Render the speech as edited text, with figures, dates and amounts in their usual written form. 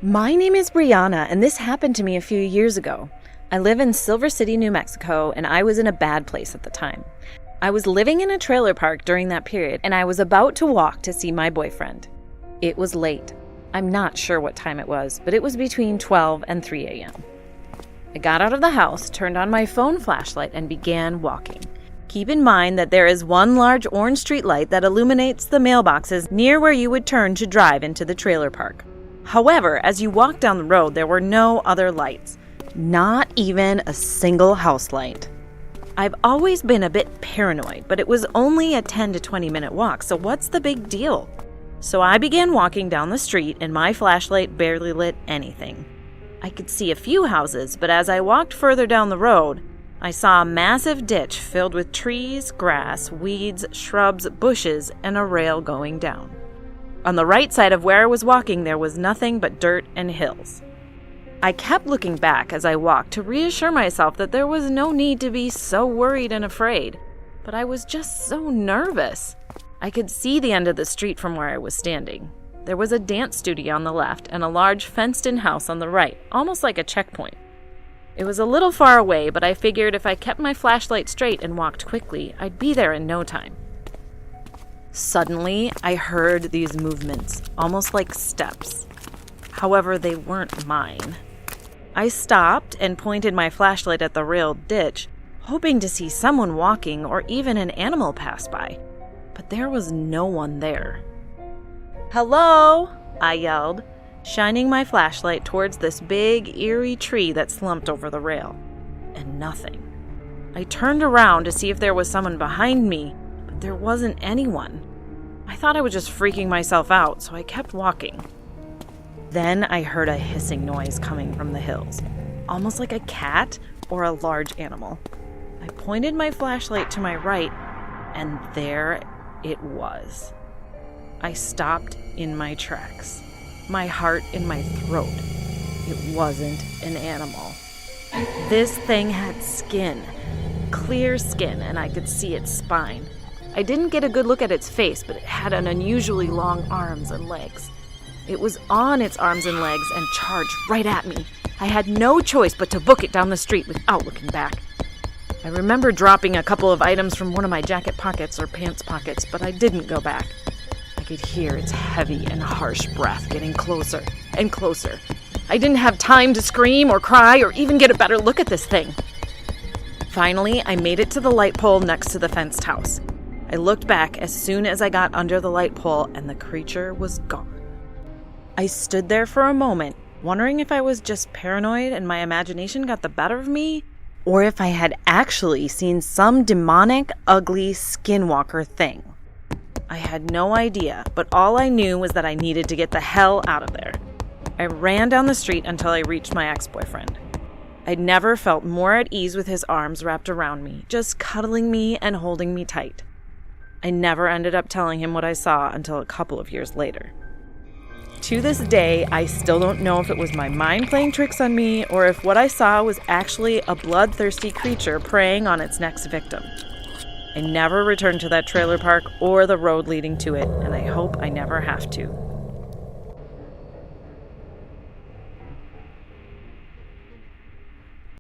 My name is Brianna, and this happened to me a few years ago. I live in Silver City, New Mexico, and I was in a bad place at the time. I was living in a trailer park during that period, and I was about to walk to see my boyfriend. It was late. I'm not sure what time it was, but it was between 12 and 3 a.m. I got out of the house, turned on my phone flashlight, and began walking. Keep in mind that there is one large orange street light that illuminates the mailboxes near where you would turn to drive into the trailer park. However, as you walked down the road, there were no other lights. Not even a single house light. I've always been a bit paranoid, but it was only a 10 to 20 minute walk, so what's the big deal? So I began walking down the street, and my flashlight barely lit anything. I could see a few houses, but as I walked further down the road, I saw a massive ditch filled with trees, grass, weeds, shrubs, bushes, and a rail going down. On the right side of where I was walking, there was nothing but dirt and hills. I kept looking back as I walked to reassure myself that there was no need to be so worried and afraid, but I was just so nervous. I could see the end of the street from where I was standing. There was a dance studio on the left and a large fenced-in house on the right, almost like a checkpoint. It was a little far away, but I figured if I kept my flashlight straight and walked quickly, I'd be there in no time. Suddenly, I heard these movements, almost like steps. However, they weren't mine. I stopped and pointed my flashlight at the railed ditch, hoping to see someone walking or even an animal pass by. But there was no one there. "Hello!" I yelled, shining my flashlight towards this big, eerie tree that slumped over the rail. And nothing. I turned around to see if there was someone behind me, but there wasn't anyone. I thought I was just freaking myself out, so I kept walking. Then I heard a hissing noise coming from the hills, almost like a cat or a large animal. I pointed my flashlight to my right, and there it was. I stopped in my tracks, my heart in my throat. It wasn't an animal. This thing had skin, clear skin, and I could see its spine. I didn't get a good look at its face, but it had an unusually long arms and legs. It was on its arms and legs and charged right at me. I had no choice but to book it down the street without looking back. I remember dropping a couple of items from one of my jacket pockets or pants pockets, but I didn't go back. I could hear its heavy and harsh breath getting closer and closer. I didn't have time to scream or cry or even get a better look at this thing. Finally, I made it to the light pole next to the fenced house. I looked back as soon as I got under the light pole, and the creature was gone. I stood there for a moment, wondering if I was just paranoid and my imagination got the better of me, or if I had actually seen some demonic, ugly skinwalker thing. I had no idea, but all I knew was that I needed to get the hell out of there. I ran down the street until I reached my ex-boyfriend. I'd never felt more at ease with his arms wrapped around me, just cuddling me and holding me tight. I never ended up telling him what I saw until a couple of years later. To this day, I still don't know if it was my mind playing tricks on me or if what I saw was actually a bloodthirsty creature preying on its next victim. I never returned to that trailer park or the road leading to it, and I hope I never have to.